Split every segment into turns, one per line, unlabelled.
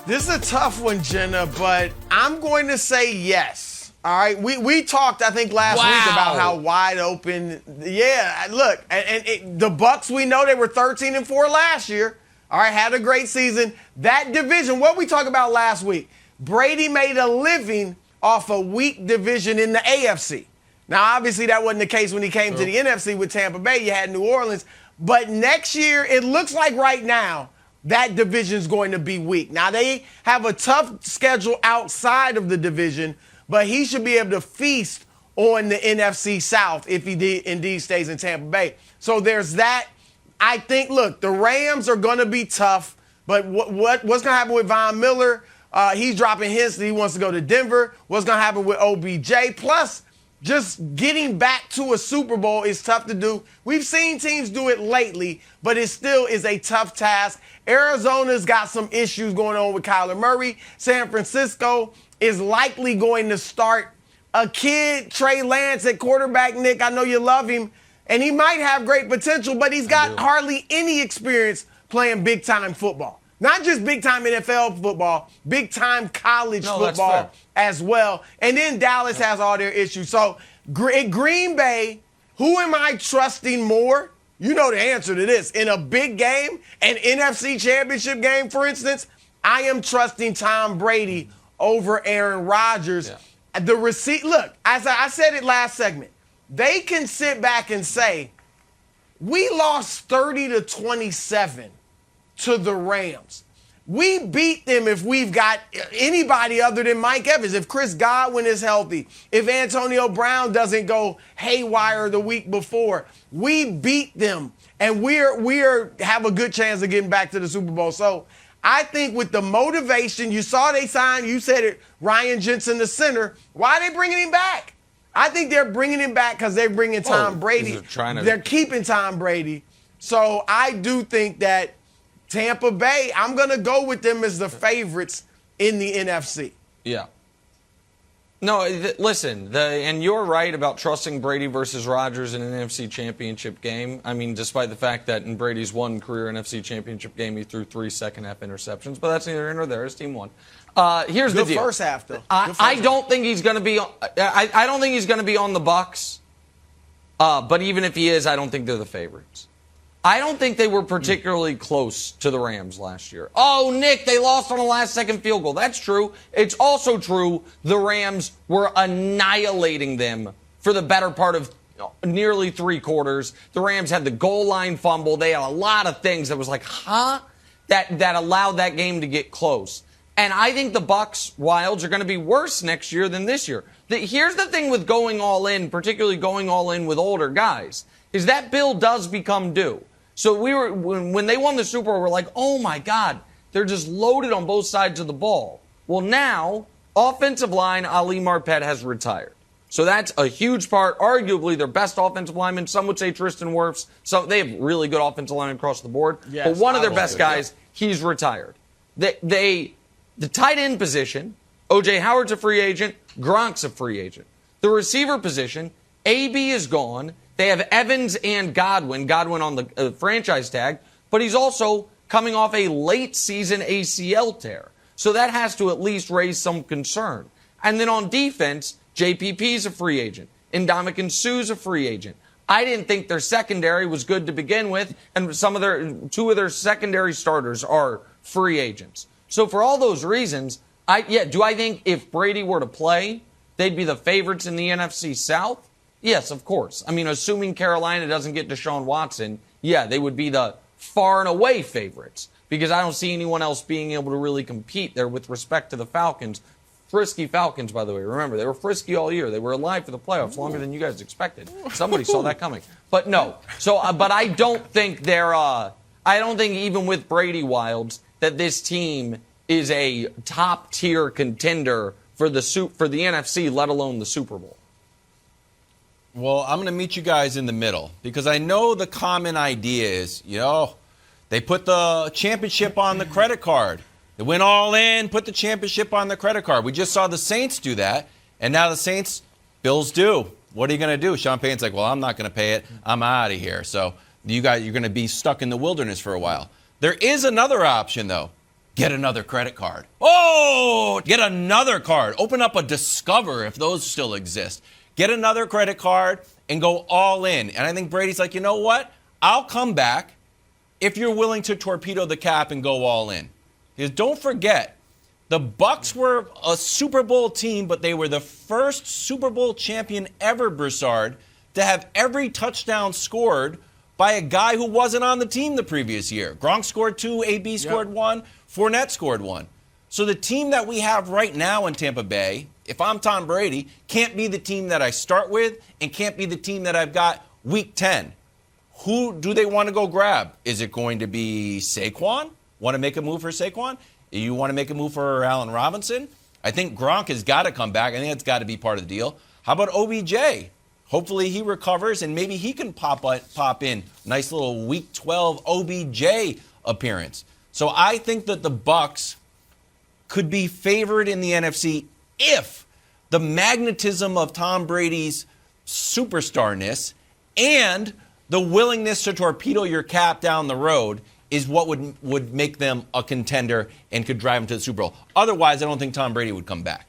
This is a tough one, Jenna, but I'm going to say yes. All right, we talked, I think, last week about how wide open. Yeah, look, the Bucs, we know they were 13-4 last year. All right, had a great season. That division, what we talked about last week, Brady made a living off a weak division in the AFC. Now, obviously, that wasn't the case when he came to the NFC with Tampa Bay. You had New Orleans. But next year, it looks like right now, that division's going to be weak. Now, they have a tough schedule outside of the division, but he should be able to feast on the NFC South if he indeed stays in Tampa Bay. So there's that. I think, look, the Rams are going to be tough, but what's going to happen with Von Miller? He's dropping hints that he wants to go to Denver. What's going to happen with OBJ? Plus, just getting back to a Super Bowl is tough to do. We've seen teams do it lately, but it still is a tough task. Arizona's got some issues going on with Kyler Murray. San Francisco is likely going to start a kid, Trey Lance, at quarterback. Nick, I know you love him, and he might have great potential, but he's got hardly any experience playing big-time football. Not just big-time NFL football, big-time college football as well. And then Dallas has all their issues. So Green Bay, who am I trusting more? You know the answer to this. In a big game, an NFC championship game, for instance, I am trusting Tom Brady over Aaron Rodgers. Yeah. Look, as I said it last segment, they can sit back and say, we lost 30-27 to the Rams. We beat them if we've got anybody other than Mike Evans, if Chris Godwin is healthy, if Antonio Brown doesn't go haywire the week before. We beat them, and we're have a good chance of getting back to the Super Bowl. So I think with the motivation, you saw they signed, you said it, Ryan Jensen, the center. Why are they bringing him back? I think they're bringing him back because they're bringing Tom Brady. They're keeping Tom Brady. So I do think that Tampa Bay, I'm going to go with them as the favorites in the NFC.
Yeah. No, listen, and you're right about trusting Brady versus Rodgers in an NFC championship game. I mean, despite the fact that in Brady's one career NFC championship game, he threw 3 second-half interceptions. But that's neither here nor there. His team won. Here's the deal.
Good first half, though.
I don't think he's going to be. I don't think he's going to be on the Bucs. But even if he is, I don't think they're the favorites. I don't think they were particularly close to the Rams last year. Oh, Nick, they lost on a last-second field goal. That's true. It's also true the Rams were annihilating them for the better part of nearly 3 quarters. The Rams had the goal line fumble. They had a lot of things that was like, that allowed that game to get close. And I think the Bucs Wilds are going to be worse next year than this year. Here's the thing with going all in, particularly going all in with older guys, is that bill does become due. So when they won the Super Bowl, we're like, oh my God, they're just loaded on both sides of the ball. Well, now, offensive line, Ali Marpet has retired. So that's a huge part, arguably their best offensive lineman. Some would say Tristan Wirfs. They have really good offensive line across the board. Yes, but one of their best guys, he's retired. The tight end position, O.J. Howard's a free agent, Gronk's a free agent. The receiver position, A.B. is gone. They have Evans and Godwin on the franchise tag, but he's also coming off a late-season ACL tear. So that has to at least raise some concern. And then on defense, JPP's a free agent. Ndamukong Suh's a free agent. I didn't think their secondary was good to begin with, and 2 of their secondary starters are free agents. So for all those reasons, do I think if Brady were to play, they'd be the favorites in the NFC South? Yes, of course. I mean, assuming Carolina doesn't get Deshaun Watson, yeah, they would be the far and away favorites because I don't see anyone else being able to really compete there with respect to the Falcons. Frisky Falcons, by the way. Remember, they were frisky all year. They were alive for the playoffs longer than you guys expected. Somebody saw that coming. But no. So, but I don't think I don't think even with Brady Wilds that this team is a top-tier contender for the NFC, let alone the Super Bowl.
Well, I'm going to meet you guys in the middle because I know the common idea is, they put the championship on the credit card. They went all in, put the championship on the credit card. We just saw the Saints do that, and now the Saints, bills due. What are you going to do? Sean Payton's like, well, I'm not going to pay it. I'm out of here. So you're going to be stuck in the wilderness for a while. There is another option, though. Get another credit card. Oh, get another card. Open up a Discover if those still exist. Get another credit card and go all in. And I think Brady's like, you know what? I'll come back if you're willing to torpedo the cap and go all in. Because don't forget, the Bucs were a Super Bowl team, but they were the first Super Bowl champion ever, Broussard, to have every touchdown scored by a guy who wasn't on the team the previous year. Gronk scored 2, AB scored 1, Fournette scored 1. So the team that we have right now in Tampa Bay, if I'm Tom Brady, can't be the team that I start with and can't be the team that I've got week 10. Who do they want to go grab? Is it going to be Saquon? Want to make a move for Saquon? You want to make a move for Allen Robinson? I think Gronk has got to come back. I think that's got to be part of the deal. How about OBJ? Hopefully he recovers and maybe he can pop in. Nice little Week 12 OBJ appearance. So I think that the Bucs could be favored in the NFC if the magnetism of Tom Brady's superstarness and the willingness to torpedo your cap down the road is what would make them a contender and could drive them to the Super Bowl. Otherwise, I don't think Tom Brady would come back.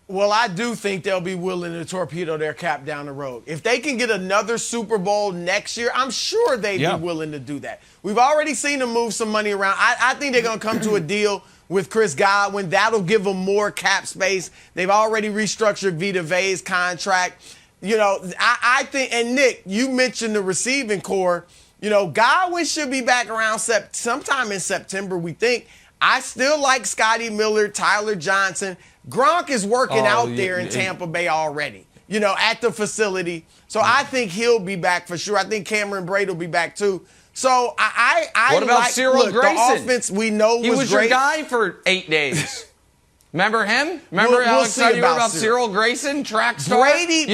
Well, I do think they'll be willing to torpedo their cap down the road. If they can get another Super Bowl next year, I'm sure they'd be willing to do that. We've already seen them move some money around. I think they're going to come to a deal with Chris Godwin. That'll give them more cap space. They've already restructured Vita Vea's contract. You know, I think, and Nick, you mentioned the receiving core. You know, Godwin should be back around sometime in September, we think. I still like Scotty Miller, Tyler Johnson. Gronk is working out there in Tampa Bay already, you know, at the facility. So I think he'll be back for sure. I think Cameron Brate will be back too. So I
what about
like,
Cyril Grayson?
The offense we know
he was
great.
Your guy for 8 days. Remember him? Remember Alex talking about Cyril Grayson, track star?
Brady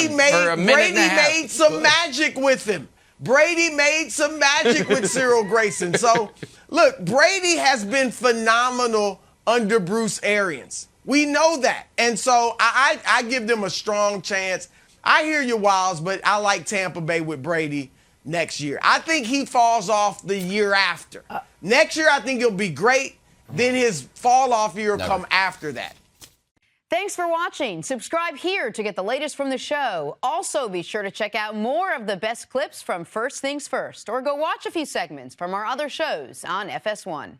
made some magic with him. Brady made some magic with Cyril Grayson. So, look, Brady has been phenomenal under Bruce Arians. We know that. And so I give them a strong chance. I hear you, Wiles, but I like Tampa Bay with Brady next year. I think he falls off the year after. Next year, I think he'll be great. Then his fall-off year will come after that.
Thanks for watching. Subscribe here to get the latest from the show. Also, be sure to check out more of the best clips from First Things First, or go watch a few segments from our other shows on FS1.